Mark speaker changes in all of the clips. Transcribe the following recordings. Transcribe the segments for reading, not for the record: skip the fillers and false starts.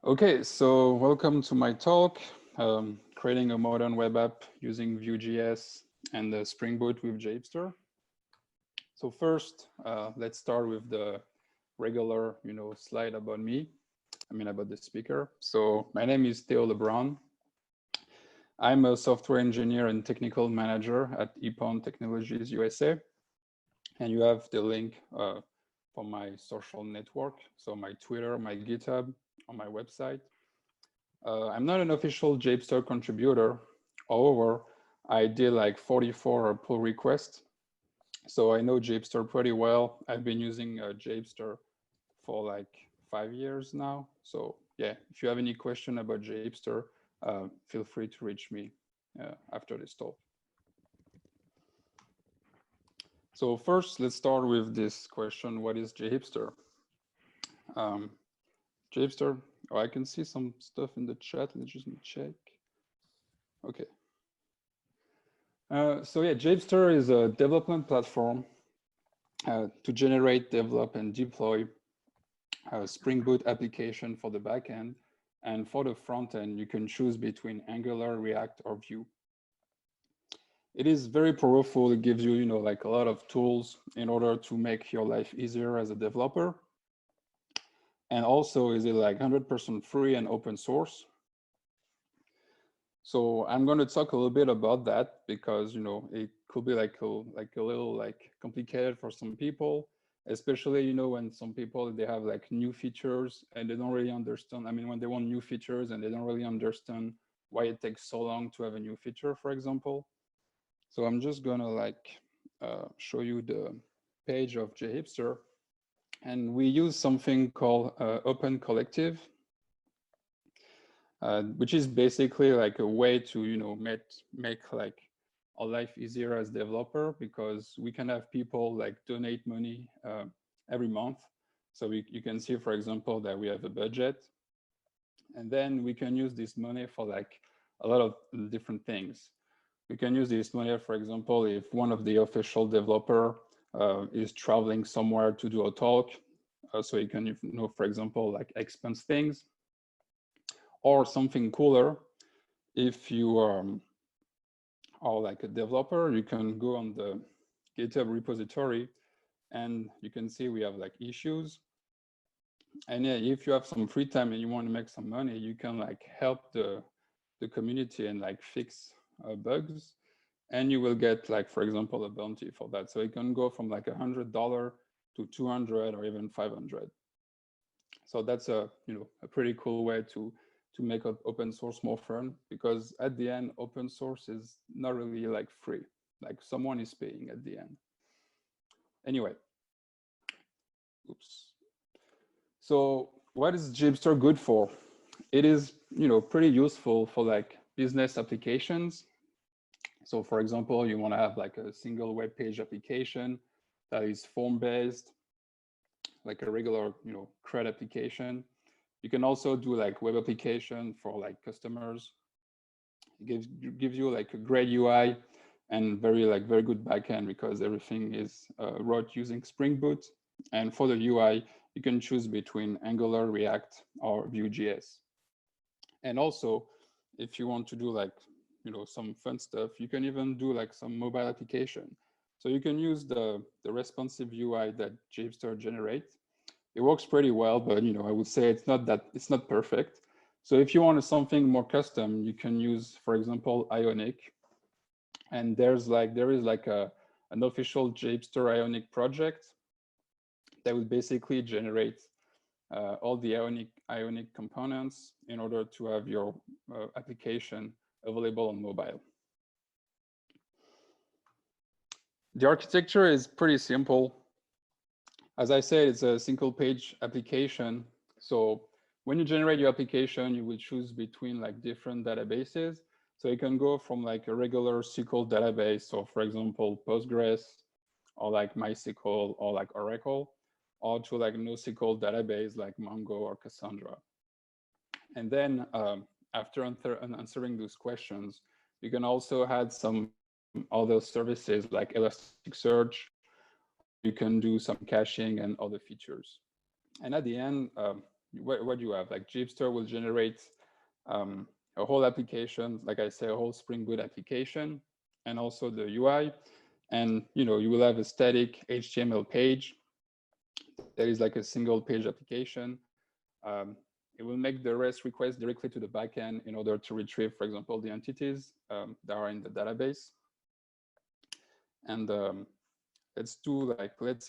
Speaker 1: Okay, so welcome to my talk, creating a modern web app using Vue.js and Spring Boot with JHipster. So first, let's start with the regular, slide about me. About the speaker. So my name is Theo Lebrun. I'm a software engineer and technical manager at Ippon Technologies USA. And you have the link for my social network. So my Twitter, my GitHub, on my website. I'm not an official JHipster contributor. However, I did like 44 pull requests. So I know JHipster pretty well. I've been using JHipster for like 5 years now. So yeah, if you have any question about JHipster, feel free to reach me after this talk. So first, let's start with this question: what is JHipster? JHipster. Oh, I can see some stuff in the chat. Let's just check. Okay. So yeah, JHipster is a development platform to generate, develop, and deploy a Spring Boot application for the backend. And for the front end, you can choose between Angular, React, or Vue. It is very powerful. It gives you, like a lot of tools in order to make your life easier as a developer. And also, is it like 100% free and open source? So I'm going to talk a little bit about that because, it could be like a little like complicated for some people, especially, when some people, they have like new features and they don't really understand. When they want new features and they don't really understand why it takes so long to have a new feature, for example. So I'm just going to show you the page of JHipster. And we use something called Open Collective. Which is basically like a way to make like our life easier as developer, because we can have people like donate money every month. So you can see, for example, that we have a budget, and then we can use this money for like a lot of different things. We can use this money, for example, if one of the official developer is traveling somewhere to do a talk, so you can, for example, like expense things. Or something cooler, if you are like a developer, you can go on the GitHub repository and you can see we have like issues. And yeah, if you have some free time and you want to make some money, you can like help the community and like fix bugs. And you will get like, for example, a bounty for that. So it can go from like $100 to 200 or even 500. So that's a pretty cool way to make open source more fun, because at the end, open source is not really like free. Like someone is paying at the end. Anyway, oops. So what is JHipster good for? It is pretty useful for like business applications. So for example, you want to have like a single web page application that is form-based, like a regular CRUD application. You can also do like web application for like customers. It gives you like a great UI and very good backend, because everything is wrote using Spring Boot. And for the UI, you can choose between Angular, React, or Vue.js. And also, if you want to do like some fun stuff, you can even do like some mobile application. So you can use the responsive UI that JHipster generates. It works pretty well, but I would say it's not perfect. So if you want something more custom, you can use, for example, Ionic. And there is like an official JHipster Ionic project that will basically generate all the Ionic components in order to have your application available on mobile. The architecture is pretty simple. As I said, it's a single page application. So when you generate your application, you will choose between like different databases. So you can go from like a regular SQL database, so for example, Postgres, or like MySQL, or like Oracle, or to like NoSQL database like Mongo or Cassandra. And then after answering those questions, you can also add some other services like Elasticsearch, or you can do some caching and other features. And at the end, what you have, like JHipster will generate a whole application, like I say, a whole Spring Boot application, and also the UI. And you will have a static HTML page that is like a single page application. Um, it will make the REST request directly to the backend in order to retrieve, for example, the entities that are in the database. And let's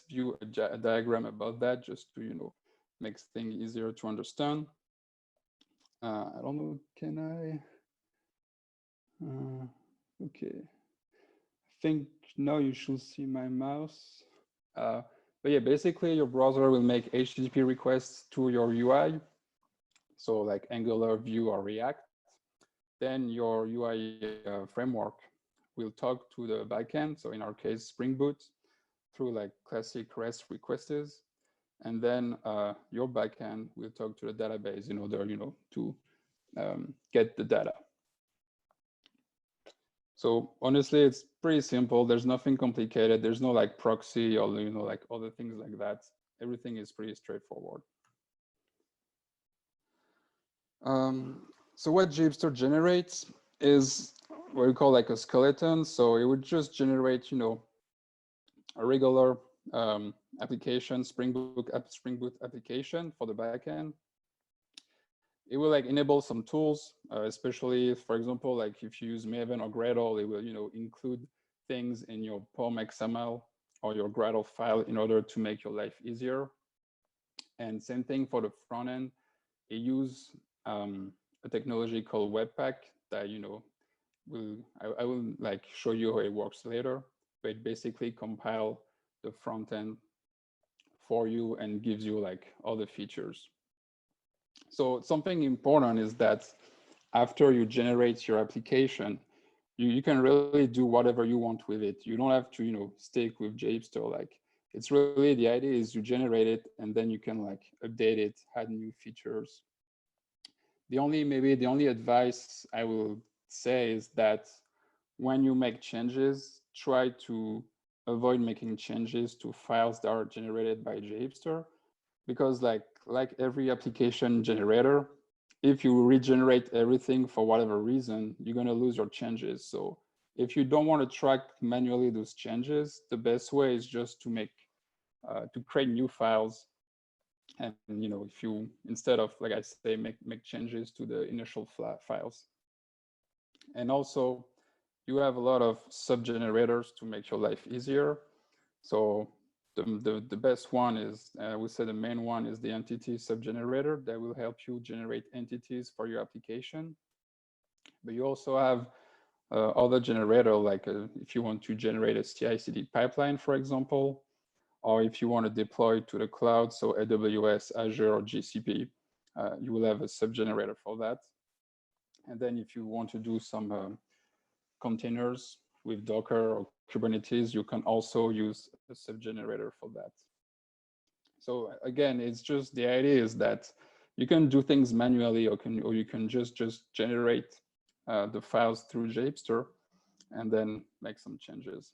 Speaker 1: view a diagram about that, just to make things easier to understand. I don't know, can I? Okay, I think now you should see my mouse. But yeah, basically your browser will make HTTP requests to your UI. So like Angular, Vue, or React. Then your UI framework will talk to the backend. So in our case, Spring Boot, through like classic REST requests. And then your backend will talk to the database in order, to get the data. So honestly, it's pretty simple. There's nothing complicated. There's no like proxy or like other things like that. Everything is pretty straightforward. So what JHipster generates is what we call like a skeleton. So it would just generate, a regular application, Spring Boot application for the backend. It will like enable some tools, especially, for example, like if you use Maven or Gradle, it will include things in your POM XML or your Gradle file in order to make your life easier. And same thing for the front end. It use a technology called Webpack that I will like show you how it works later. But it basically compile the front end for you and gives you like all the features. So something important is that after you generate your application, you can really do whatever you want with it. You don't have to, stick with JHipster. Like it's really, the idea is you generate it and then you can like update it, add new features. The only advice I will say is that when you make changes, try to avoid making changes to files that are generated by JHipster, because like every application generator, if you regenerate everything for whatever reason, you're going to lose your changes. So if you don't want to track manually those changes, the best way is just to create new files. And if you, instead of, like I say, make changes to the initial files. And also you have a lot of sub-generators to make your life easier. So the best one is, I would say the main one is the entity sub-generator that will help you generate entities for your application. But you also have other generator, like if you want to generate a CI/CD pipeline, for example, or if you want to deploy to the cloud, so AWS, Azure, or GCP, you will have a sub-generator for that. And then if you want to do some containers with Docker or Kubernetes, you can also use a sub-generator for that. So again, it's just, the idea is that you can do things manually, or you can just generate the files through JHipster and then make some changes.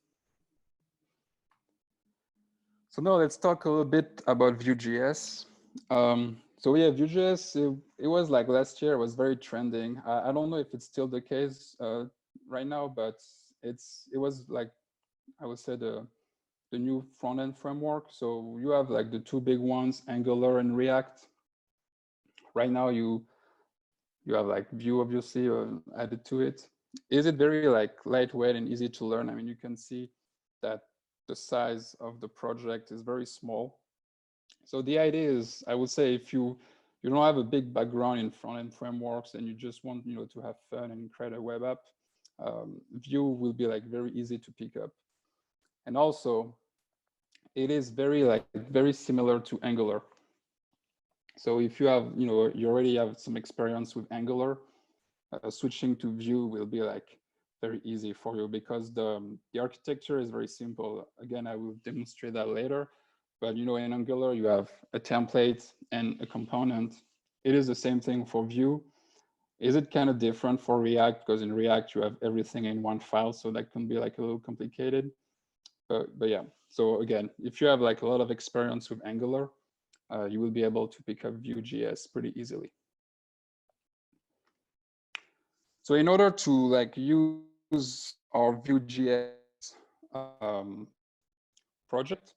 Speaker 1: So now let's talk a little bit about Vue.js. So yeah, Vue.js, it was like last year, it was very trending. I don't know if it's still the case right now, but it was like, I would say the new front-end framework. So you have like the two big ones, Angular and React. Right now you have like Vue, obviously, added to it. Is it very like lightweight and easy to learn? I mean, you can see that the size of the project is very small. So the idea is, I would say, if you don't have a big background in front-end frameworks and you just want to have fun and create a web app, Vue will be like very easy to pick up. And also, it is very similar to Angular. So if you have, you already have some experience with Angular, switching to Vue will be like very easy for you, because the architecture is very simple. Again, I will demonstrate that later. But in Angular, you have a template and a component. It is the same thing for Vue. Is it kind of different for React? Because in React, you have everything in one file, so that can be like a little complicated. But yeah, so again, if you have like a lot of experience with Angular, you will be able to pick up Vue.js pretty easily. So in order to like use our Vue.js project,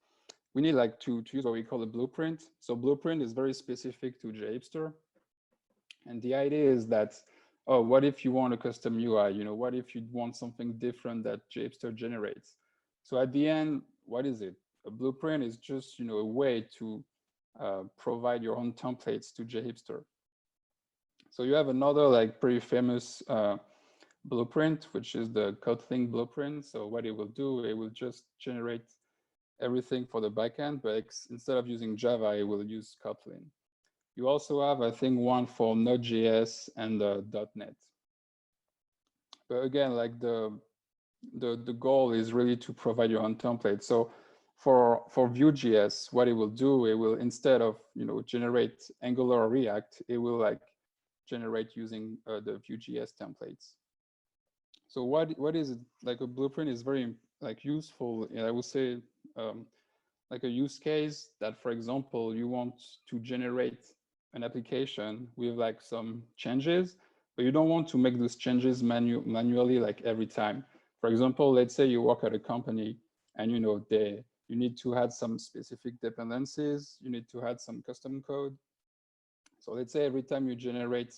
Speaker 1: we need like to use what we call a blueprint. So blueprint is very specific to JHipster. And the idea is that, oh, what if you want a custom UI? You know, what if you want something different that JHipster generates? So at the end, what is it? A blueprint is just, you know, a way to provide your own templates to JHipster. So you have another like pretty famous blueprint, which is the Kotlin blueprint. So what it will do, it will just generate everything for the backend, but instead of using Java, it will use Kotlin. You also have, I think, one for Node.js and .NET. But again, like the goal is really to provide your own template. So for Vue.js, what it will do, it will, instead of, you know, generate Angular or React, it will like generate using the Vue.js templates. So what is it? Like a blueprint is very like useful. I would say like a use case that, for example, you want to generate an application with like some changes, but you don't want to make those changes manually like every time. For example, let's say you work at a company and you know you need to add some specific dependencies, you need to add some custom code. So let's say every time you generate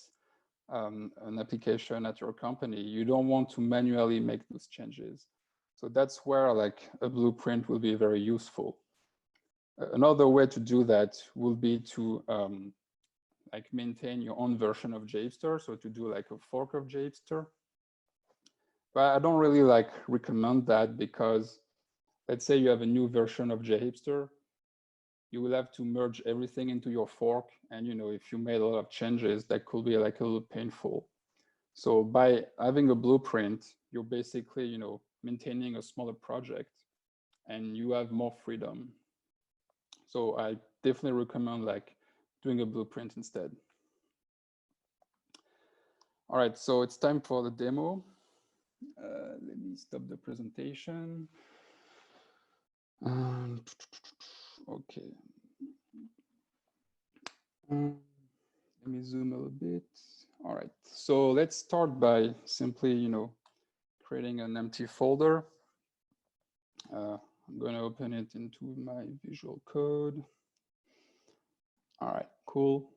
Speaker 1: an application at your company, you don't want to manually make those changes. So that's where like a blueprint will be very useful. Another way to do that will be to like maintain your own version of JHipster, so to do like a fork of JHipster. But I don't really like recommend that, because let's say you have a new version of JHipster, you will have to merge everything into your fork, and you know, if you made a lot of changes, that could be like a little painful. So by having a blueprint, you're basically, you know, maintaining a smaller project and you have more freedom. So I definitely recommend like doing a blueprint instead. All right, so it's time for the demo. Let me stop the presentation. Okay. Let me zoom a little bit. All right, so let's start by simply, you know, creating an empty folder. I'm going to open it into my Visual Code. All right, cool.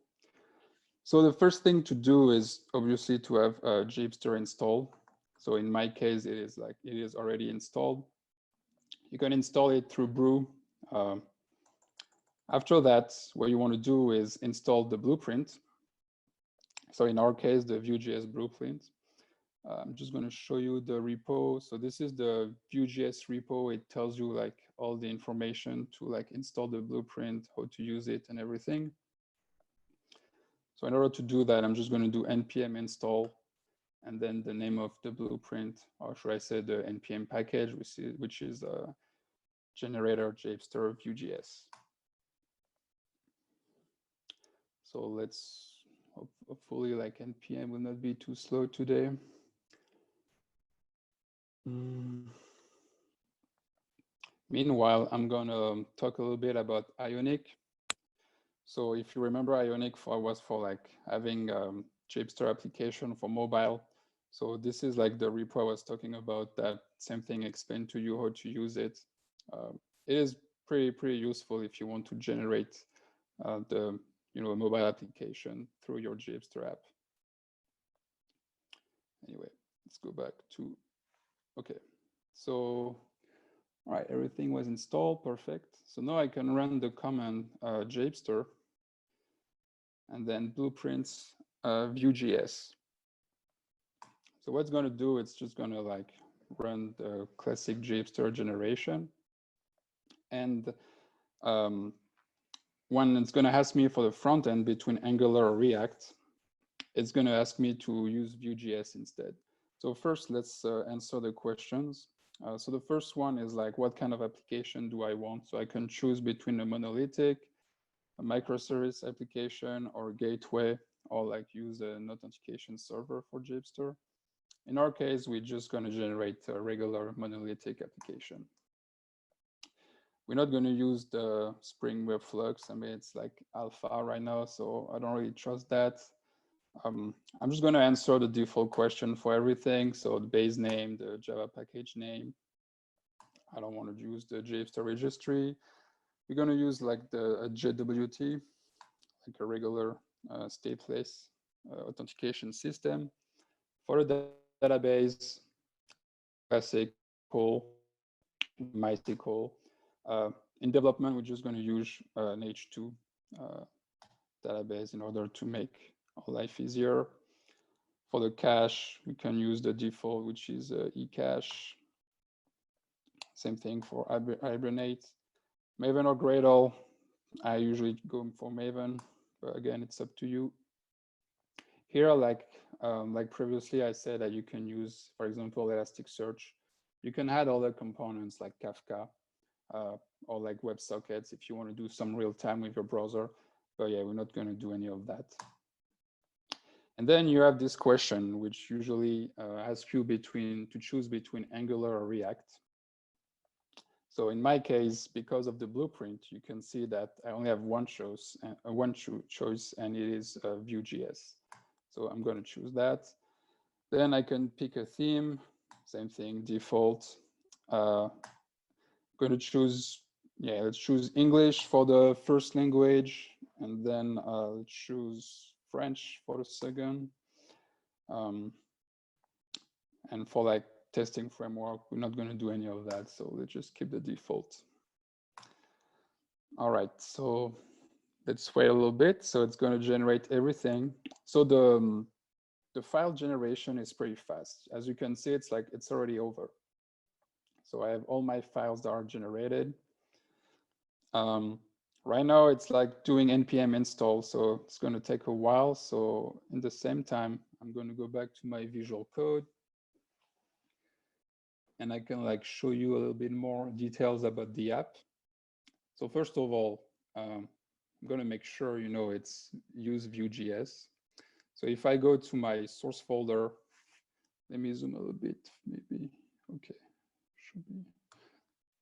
Speaker 1: So the first thing to do is obviously to have JHipster installed. So in my case, it is already installed. You can install it through Brew. After that, what you want to do is install the blueprint. So in our case, the Vue.js blueprint. I'm just going to show you the repo. So this is the Vue.js repo. It tells you like all the information to like install the blueprint, how to use it and everything. So in order to do that, I'm just going to do npm install and then the name of the blueprint, or should I say the npm package, which is generator JHipster Vue.js. So let's hopefully like npm will not be too slow today. Meanwhile, I'm going to talk a little bit about Ionic. So if you remember, Ionic was for like having JHipster application for mobile. So this is like the repo I was talking about, that same thing, explain to you how to use it. It is pretty useful if you want to generate the a mobile application through your JHipster app. Anyway, let's go back to, okay. So, all right, everything was installed, perfect. So now I can run the command JHipster and then blueprints Vue.js. So what's going to do, it's just going to like run the classic JHipster generation. And when it's going to ask me for the front end between Angular or React, it's going to ask me to use Vue.js instead. So first, let's answer the questions. So the first one is like, what kind of application do I want? So I can choose between a monolithic, a microservice application, or a gateway, or like use an authentication server for JHipster. In our case, we're just going to generate a regular monolithic application. We're not going to use the Spring Web Flux. I mean, it's like alpha right now, so I don't really trust that. I'm just going to answer the default question for everything. So the base name, the Java package name. I don't want to use the JHipster registry. We're going to use like the JWT, like a regular stateless authentication system. For the database, classic SQL, MySQL. In development, we're just going to use an H2 database in order to make our life easier. For the cache, we can use the default, which is eCache. Same thing for Hibernate. Maven or Gradle, I usually go for Maven, but again, it's up to you. Here, like previously, I said that you can use, for example, Elasticsearch. You can add other components like Kafka or like WebSockets if you want to do some real time with your browser. But yeah, we're not going to do any of that. And then you have this question, which usually asks you to choose between Angular or React. So in my case, because of the blueprint, you can see that I only have one choice, and it is Vue.js. So I'm going to choose that. Then I can pick a theme, same thing, default. Going to choose, yeah, let's choose English for the first language, and then let's choose French for the second. And for like testing framework, we're not going to do any of that. So let's just keep the default. All right, so let's wait a little bit. So it's going to generate everything. So the file generation is pretty fast. As you can see, it's like it's already over. So I have all my files that are generated. Right now, it's like doing npm install, so it's going to take a while. So in the same time, I'm going to go back to my Visual Code. And I can like show you a little bit more details about the app. So first of all, I'm going to make sure you know it's use Vue.js. So if I go to my source folder, let me zoom a little bit, maybe. Okay, should be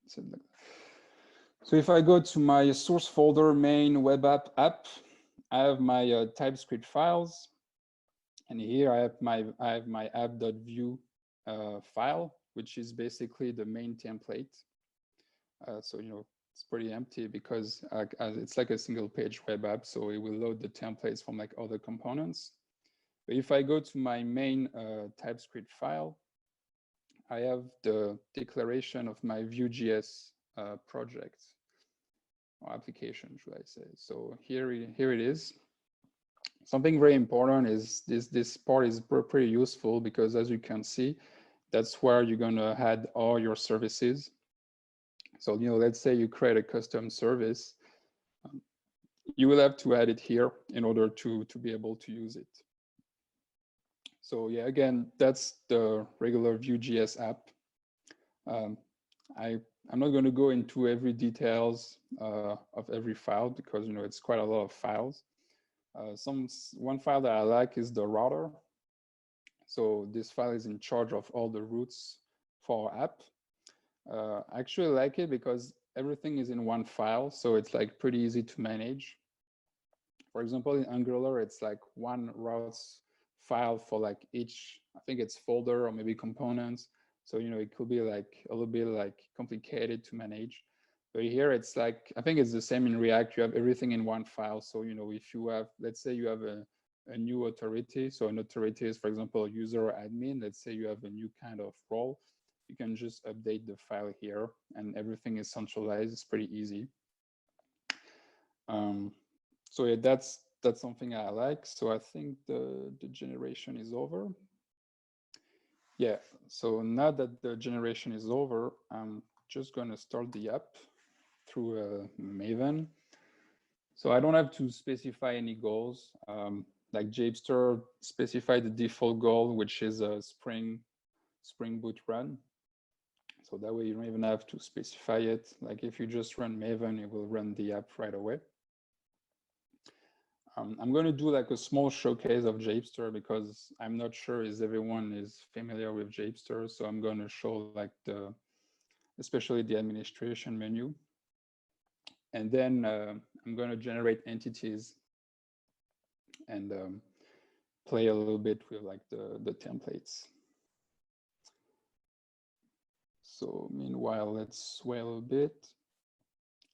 Speaker 1: something like that. So if I go to my source folder, main web app, I have my TypeScript files, and here I have my app.vue file, which is basically the main template. So you know it's pretty empty because it's like a single page web app, so it will load the templates from like other components. But if I go to my main TypeScript file, I have the declaration of my Vue.js project or application, should I say. So here it is. Something very important is this part is pretty useful because as you can see, that's where you're going to add all your services. So, you know, let's say you create a custom service, you will have to add it here in order to be able to use it. So yeah, again, that's the regular Vue.js app. I'm not going to go into every details of every file because, you know, it's quite a lot of files. One file that I like is the router. So this file is in charge of all the routes for our app. I actually like it because everything is in one file, so it's like pretty easy to manage. For example, in Angular, it's like one routes file for like each, I think it's folder or maybe components. So, you know, it could be like a little bit like complicated to manage. But here it's like, I think it's the same in React. You have everything in one file. So, you know, if you have, let's say you have a new authority. So an authority is, for example, user or admin. Let's say you have a new kind of role. You can just update the file here and everything is centralized. It's pretty easy. So yeah, that's something I like. So I think the generation is over. Yeah, so now that the generation is over, I'm just going to start the app through Maven. So I don't have to specify any goals. Like JHipster specified the default goal, which is a Spring Boot run. So that way you don't even have to specify it. Like if you just run Maven, it will run the app right away. I'm going to do like a small showcase of JHipster because I'm not sure if everyone is familiar with JHipster. So I'm going to show like especially the administration menu. And then I'm going to generate entities and play a little bit with like the templates. So meanwhile, let's wait a little bit.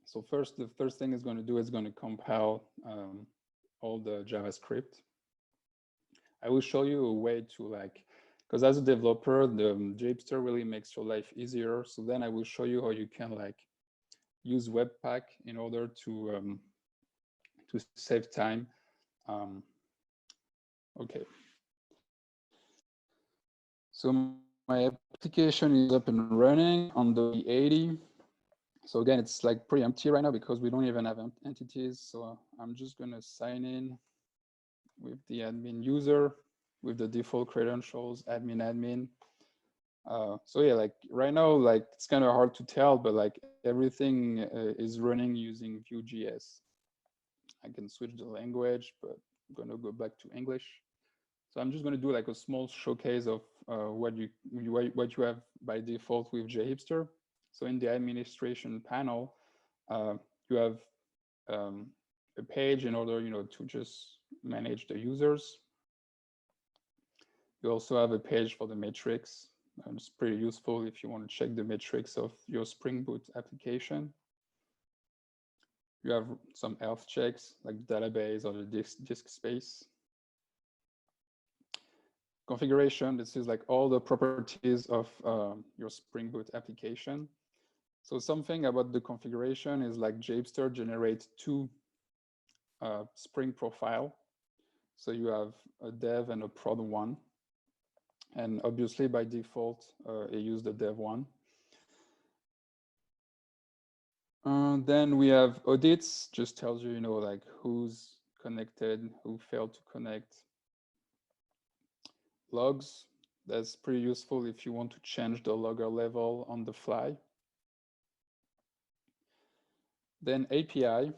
Speaker 1: So first, the first thing it's going to do is going to compile all the JavaScript. I will show you a way to like, because as a developer, the JHipster really makes your life easier. So then I will show you how you can like use Webpack in order to save time. Okay. So my application is up and running on the 80. So again, it's like pretty empty right now because we don't even have entities. So I'm just going to sign in with the admin user with the default credentials, admin. So yeah, like right now, like it's kind of hard to tell, but like everything is running using Vue.js. I can switch the language, but I'm going to go back to English. So I'm just going to do like a small showcase of what you have by default with JHipster. So in the administration panel, you have a page in order, to just manage the users. You also have a page for the metrics. It's pretty useful if you want to check the metrics of your Spring Boot application. You have some health checks like database or the disk space. Configuration, this is like all the properties of your Spring Boot application. So something about the configuration is like JHipster generates two Spring profile. So you have a dev and a prod one. And obviously by default, it used the dev one. Then we have audits, just tells you, like who's connected, who failed to connect. Logs, that's pretty useful if you want to change the logger level on the fly. Then API,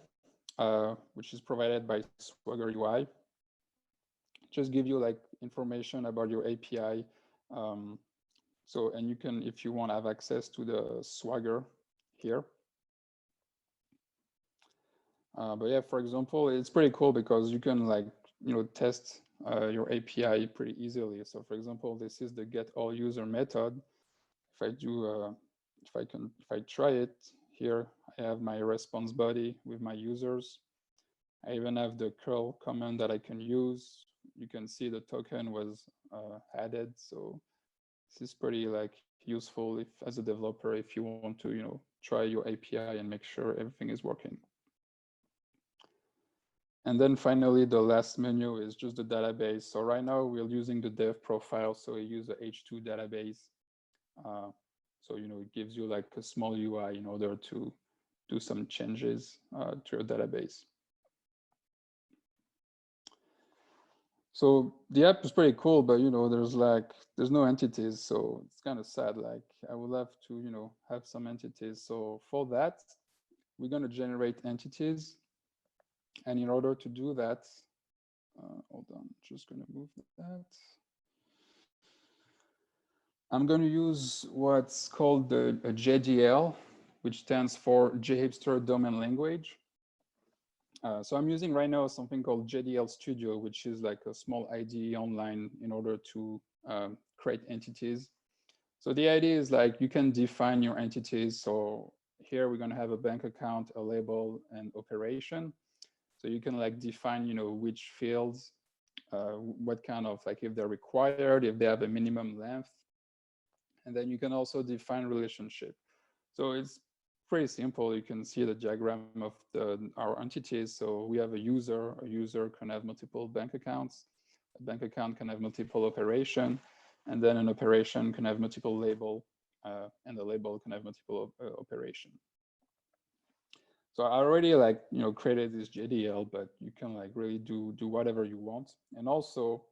Speaker 1: which is provided by Swagger UI, just give you like information about your API. And you can, if you want to have access to the Swagger here. But yeah, for example, it's pretty cool because you can like, test your API pretty easily. So for example, this is the get all user method. If I do, if I try it here, I have my response body with my users. I even have the curl command that I can use. You can see the token was added. So this is pretty like useful if, as a developer, if you want to, try your API and make sure everything is working. And then finally, the last menu is just the database. So right now we're using the dev profile. So we use the H2 database. So, it gives you like a small UI in order to do some changes to your database. So the app is pretty cool, but, there's no entities. So it's kind of sad. Like I would love to, have some entities. So for that, we're going to generate entities. And in order to do that, hold on, just going to move that. I'm going to use what's called a JDL, which stands for JHipster Domain Language. So I'm using right now something called JDL Studio, which is like a small IDE online in order to create entities. So the idea is like you can define your entities. So here we're going to have a bank account, a label, and operation. So you can like define, which fields, what kind of like if they're required, if they have a minimum length. And then you can also define relationship. So it's pretty simple. You can see the diagram of our entities. So we have a user can have multiple bank accounts. A bank account can have multiple operation, and then an operation can have multiple label, and the label can have multiple operation. So I already like, created this JDL, but you can like really do whatever you want. And also,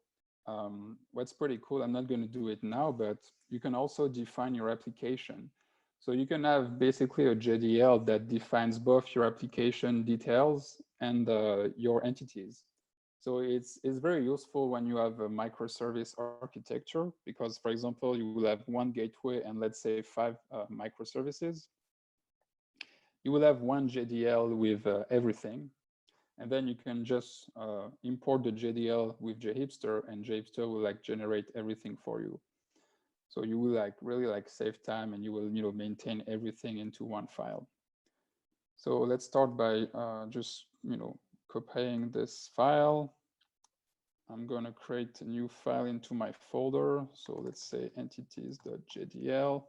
Speaker 1: what's pretty cool, I'm not going to do it now, but you can also define your application. So you can have basically a JDL that defines both your application details and your entities. So it's very useful when you have a microservice architecture, because for example, you will have one gateway and let's say 5 microservices. you will have one JDL with everything. And then you can just import the JDL with JHipster, and JHipster will like generate everything for you. So you will like really like save time, and you will maintain everything into one file. So let's start by just copying this file. I'm going to create a new file into my folder. So let's say entities.jdl.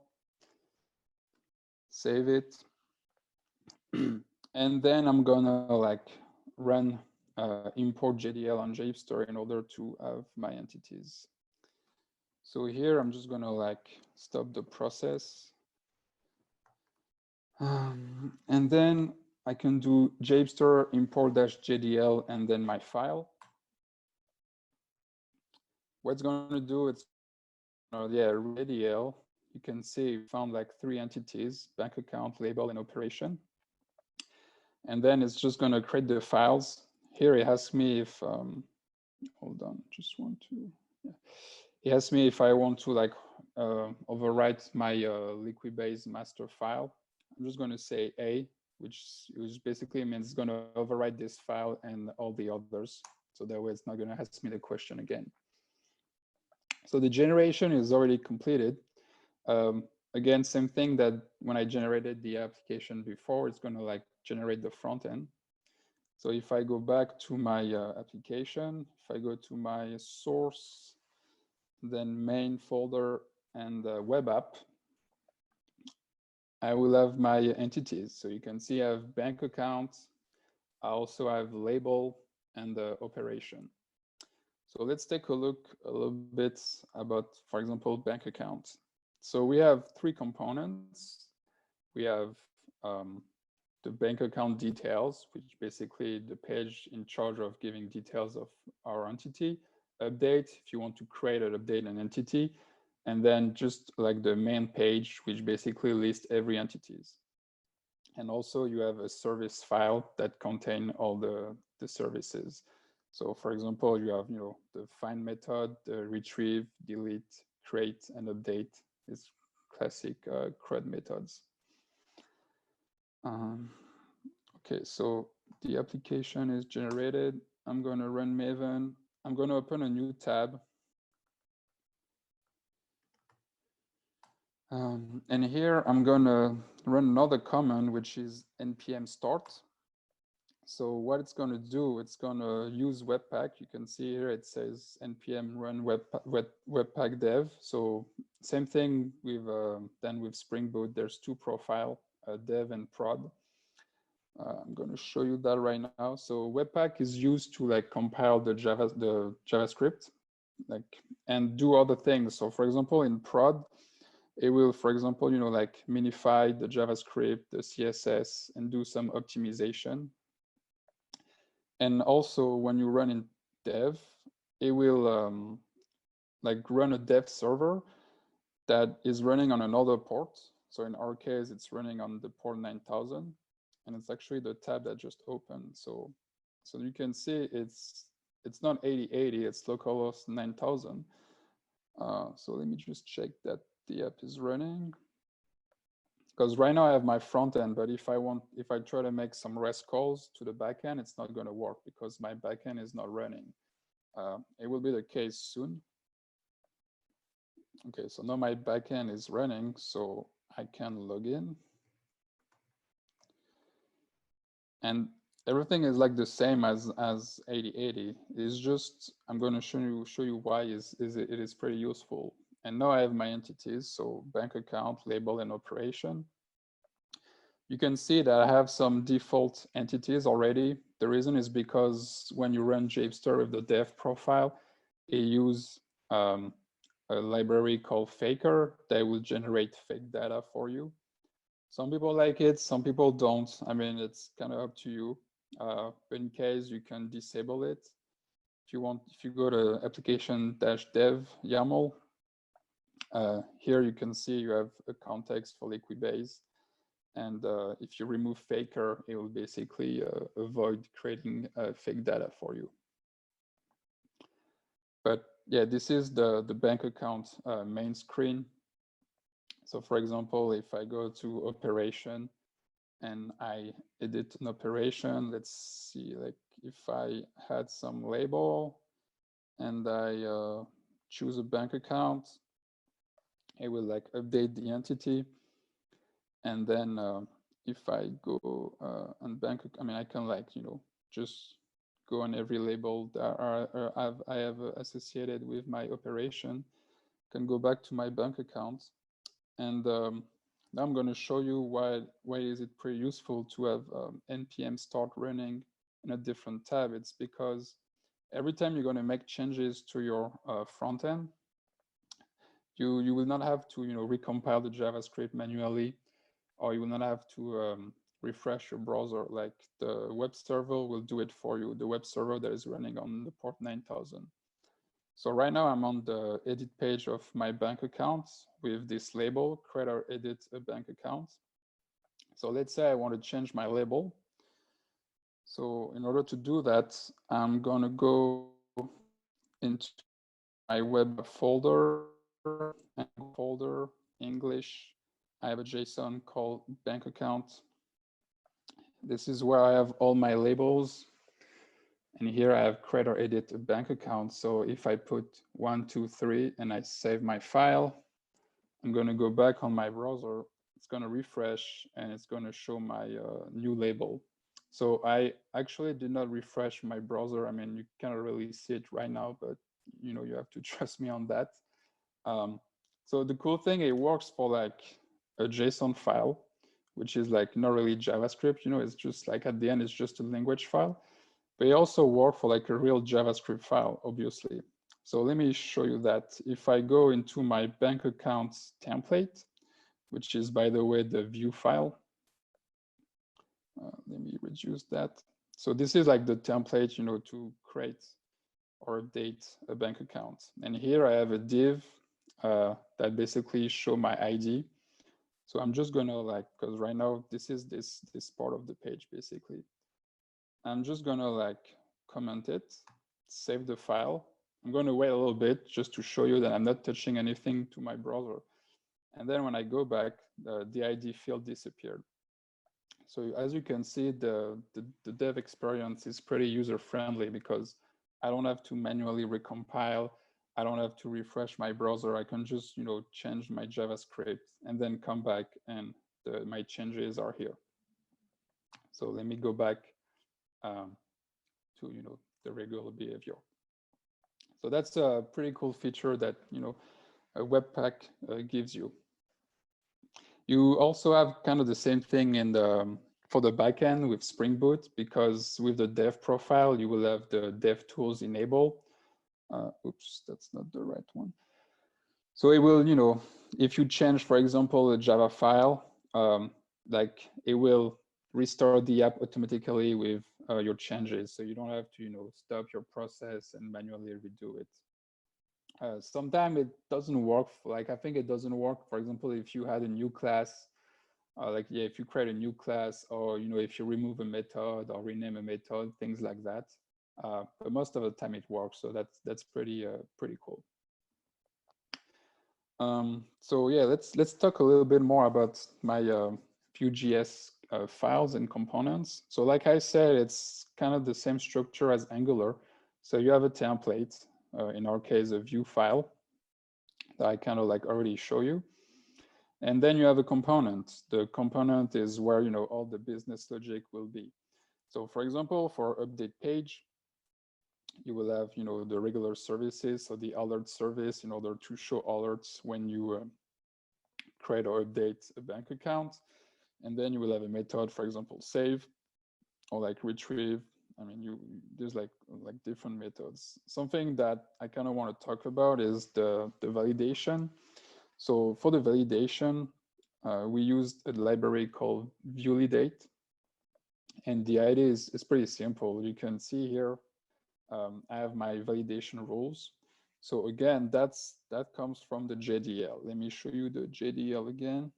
Speaker 1: Save it. And then I'm going to like run import JDL on JHipster in order to have my entities. So here I'm just going to like stop the process. And then I can do JHipster import-jdl and then my file. What's going to do, it's JDL. You can see we found like 3 entities: bank account, label, and operation. And then it's just going to create the files. Here it asks me if, hold on, just want to, yeah. It asks me if I want to like overwrite my Liquibase master file. I'm just going to say A, which basically means it's going to overwrite this file and all the others. So that way it's not going to ask me the question again. So the generation is already completed. Again, same thing that when I generated the application before, it's going to like generate the front end. So if I go back to my application, if I go to my source, then main folder and web app, I will have my entities. So you can see I have bank account. I also have label and the operation. So let's take a look a little bit about, for example, bank account. So we have 3 components. We have the bank account details, which basically the page in charge of giving details of our entity. Update, if you want to create or update an entity. And then just like the main page, which basically lists every entities. And also you have a service file that contain all the services. So for example, you have the find method, the retrieve, delete, create, and update is classic CRUD methods. Okay, so the application is generated. I'm going to run Maven. I'm going to open a new tab. And here I'm going to run another command, which is npm start. So what it's going to do, it's going to use Webpack. You can see here it says npm run webpack dev. So same thing with then with Spring Boot. There's 2 profiles, dev and prod. I'm going to show you that right now. So Webpack is used to like compile the JavaScript, like and do other things. So for example, in prod, it will, for example, like minify the JavaScript, the CSS, and do some optimization. And also when you run in dev, it will like run a dev server that is running on another port. So in our case, it's running on the port 9000. And it's actually the tab that just opened. So you can see it's not 8080, it's localhost 9000. So let me just check that the app is running. Because right now I have my front end, but if I try to make some REST calls to the backend, it's not going to work because my backend is not running. It will be the case soon. Okay, so now my backend is running, so I can log in. And everything is like the same as 8080. It's just, I'm going to show you why it is pretty useful. And now I have my entities, so bank account, label, and operation. You can see that I have some default entities already. The reason is because when you run JHipster with the dev profile, it uses a library called Faker that will generate fake data for you. Some people like it, some people don't. I mean, it's kind of up to you. But in case, you can disable it. If you go to application-dev YAML, here you can see you have a context for Liquibase. And if you remove Faker, it will basically avoid creating fake data for you. But yeah, this is the bank account main screen. So for example, if I go to operation and I edit an operation. Let's see, like if I had some label and I choose a bank account, it will like update the entity. And then if I go on bank, I mean, I can like, just go on every label that I have associated with my operation, can go back to my bank account. And now I'm going to show you why is it pretty useful to have npm start running in a different tab. It's because every time you're going to make changes to your front end, you will not have to recompile the JavaScript manually, or you will not have to refresh your browser. Like the web server will do it for you, the web server that is running on the port 9000. So right now I'm on the edit page of my bank account with this label, create or edit a bank account. So let's say I want to change my label. So in order to do that, I'm going to go into my web folder and folder English. I have a JSON called bank account. This is where I have all my labels. And here I have create or edit a bank account. So if I put 1, 2, 3 and I save my file, I'm going to go back on my browser. It's going to refresh and it's going to show my new label. So I actually did not refresh my browser. I mean, you cannot really see it right now, but you have to trust me on that. So the cool thing, it works for like a JSON file, which is like not really JavaScript. It's just like at the end, it's just a language file. But it also work for like a real JavaScript file, obviously. So let me show you that. If I go into my bank account template, which is, by the way, the Vue file. Let me reduce that. So this is like the template, to create or update a bank account. And here I have a div that basically show my ID. So I'm just gonna like, because right now this is this part of the page basically. I'm just gonna like comment it, save the file. I'm gonna wait a little bit just to show you that I'm not touching anything to my browser. And then when I go back, the ID field disappeared. So as you can see, the dev experience is pretty user-friendly because I don't have to manually recompile. I don't have to refresh my browser. I can just change my JavaScript and then come back and my changes are here. So let me go back to the regular behavior. So that's a pretty cool feature that a Webpack gives you. You also have kind of the same thing in the for the backend with Spring Boot, because with the dev profile you will have the dev tools enabled. Oops, that's not the right one. So it will, if you change, for example, a Java file, like it will restore the app automatically with your changes. So you don't have to, stop your process and manually redo it. Sometimes it doesn't work. Like I think it doesn't work, for example, if you had a new class, if you create a new class, or if you remove a method or rename a method, things like that. But most of the time it works, so that's pretty cool. So yeah, let's talk a little bit more about my Vue.js files and components. So like I said, it's kind of the same structure as Angular. So you have a template, in our case, a Vue file that I kind of like already show you. And then you have a component. The component is where all the business logic will be. So for example, for update page, you will have the regular services, so the alert service in order to show alerts when you create or update a bank account. And then you will have a method, for example, save or like retrieve. I mean, there's like different methods. Something that I kind of want to talk about is the validation. So for the validation, we used a library called Validate. And the idea is pretty simple. You can see here, I have my validation rules. So again, that comes from the JDL. Let me show you the JDL again.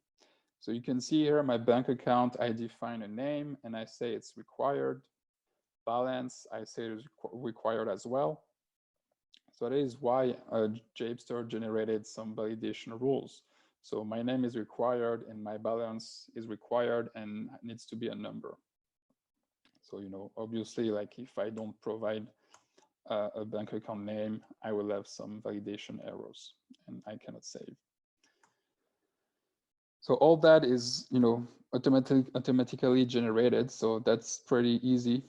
Speaker 1: So you can see here my bank account, I define a name and I say it's required. Balance, I say it's required as well. So that is why JHipster generated some validation rules. So my name is required and my balance is required and needs to be a number. So, obviously, like if I don't provide a bank account name, I will have some validation errors and I cannot save. So all that is, automatically generated. So that's pretty easy.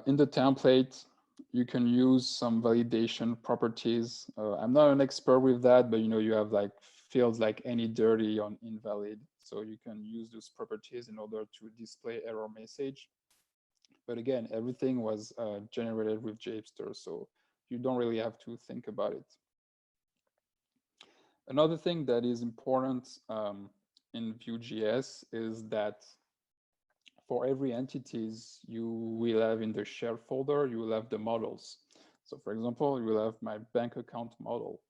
Speaker 1: In the template, you can use some validation properties. I'm not an expert with that, but you have like fields like any dirty or invalid. So you can use those properties in order to display error message. But again, everything was generated with JHipster, so you don't really have to think about it. Another thing that is important in Vue.js is that for every entities you will have in the shared folder, you will have the models. So for example, you will have my bank account model.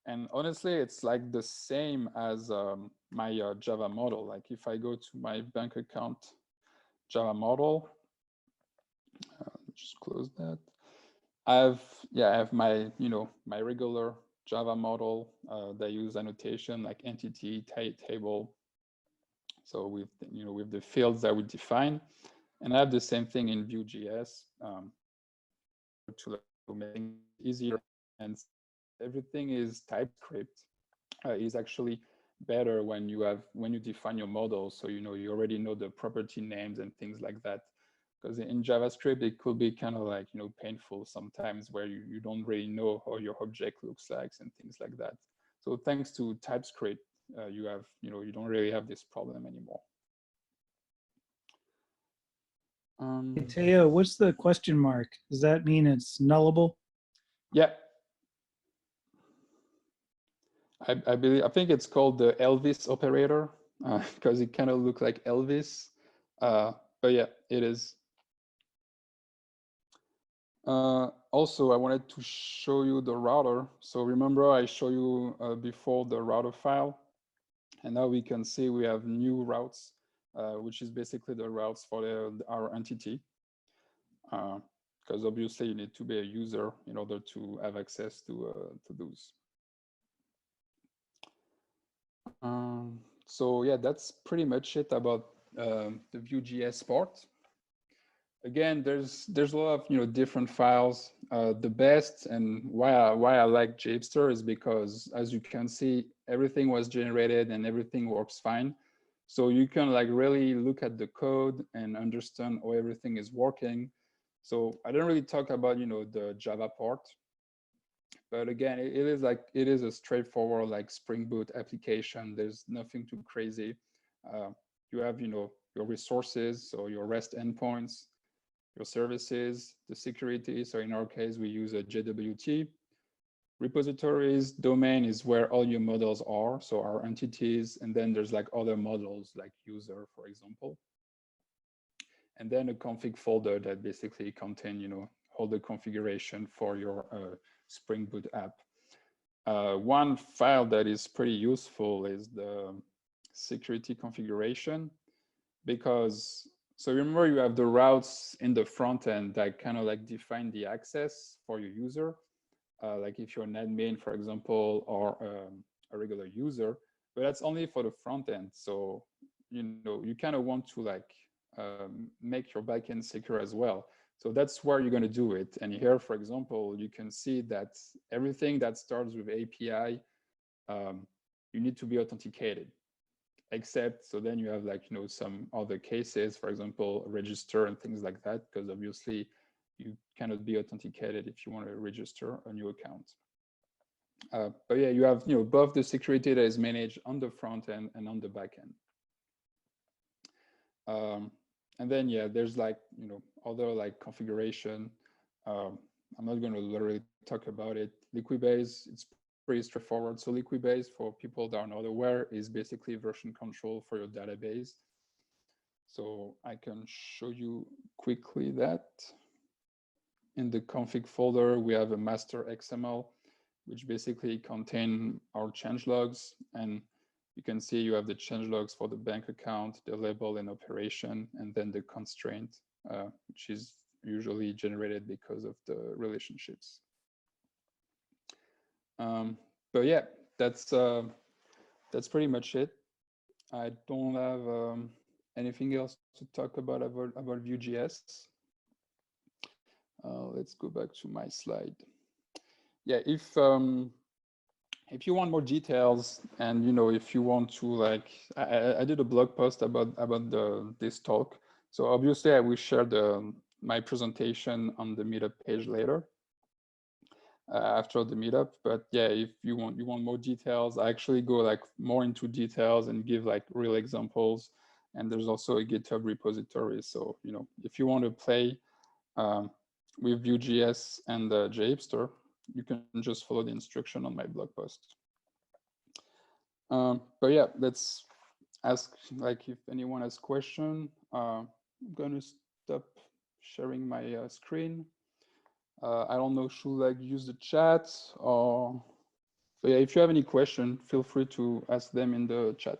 Speaker 1: And honestly, it's like the same as my Java model. Like if I go to my bank account Java model, just close that. I have my, my regular Java model that use annotation like entity, table. So with, with the fields that we define, and I have the same thing in Vue.js to make it easier. And everything is TypeScript is actually better when you define your model. So you already know the property names and things like that. Because in JavaScript, it could be kind of like, painful sometimes where you don't really know how your object looks like and things like that. So thanks to TypeScript, you have, you don't really have this problem anymore.
Speaker 2: Hey, Theo, what's the question mark? Does that mean it's nullable?
Speaker 1: Yeah. I think it's called the Elvis operator because it kind of looks like Elvis. But yeah, it is. Also, I wanted to show you the router. So remember I showed you before the router file, and now we can see we have new routes, which is basically the routes for our entity. Because obviously you need to be a user in order to have access to those. So yeah, that's pretty much it about the Vue.js part. Again, there's a lot of different files. The best and why I like JHipster is because, as you can see, everything was generated and everything works fine. So you can like really look at the code and understand how everything is working. So I don't really talk about the Java part, but again, it is a straightforward like Spring Boot application. There's nothing too crazy. You have your resources, so your REST endpoints, your services, the security. So in our case, we use a JWT. Repositories, domain is where all your models are, so our entities, and then there's like other models like user, for example. And then a config folder that basically contain, all the configuration for your Spring Boot app. One file that is pretty useful is the security configuration, because so remember you have the routes in the front end that kind of like define the access for your user. Like if you're an admin, for example, or a regular user, but that's only for the front end. So, you kind of want to like make your backend secure as well. So that's where you're going to do it. And here, for example, you can see that everything that starts with API, you need to be authenticated. Except, so then you have like, some other cases, for example, register and things like that, because obviously you cannot be authenticated if you want to register a new account. But yeah, you have, both the security that is managed on the front end and on the back end. And then, yeah, there's like, other like configuration. I'm not going to literally talk about it. Liquibase, it's pretty straightforward. So Liquibase, for people that are not aware, is basically version control for your database. So I can show you quickly that. In the config folder, we have a master XML, which basically contain our changelogs. And you can see you have the changelogs for the bank account, the label and operation, and then the constraint, which is usually generated because of the relationships. But yeah, that's that's pretty much it. I don't have anything else to talk about Vue.js. Let's go back to my slide. Yeah, if you want more details, and if you want to, like, I did a blog post about this talk. So obviously I will share my presentation on the meetup page later, after the meetup. But yeah, if you want more details, I actually go like more into details and give like real examples. And there's also a GitHub repository. So if you want to play with Vue.js and JHipster, you can just follow the instruction on my blog post. But yeah, let's ask, like, if anyone has question. I'm gonna stop sharing my screen. I don't know, should like use the chat or? But yeah, if you have any question, feel free to ask them in the chat.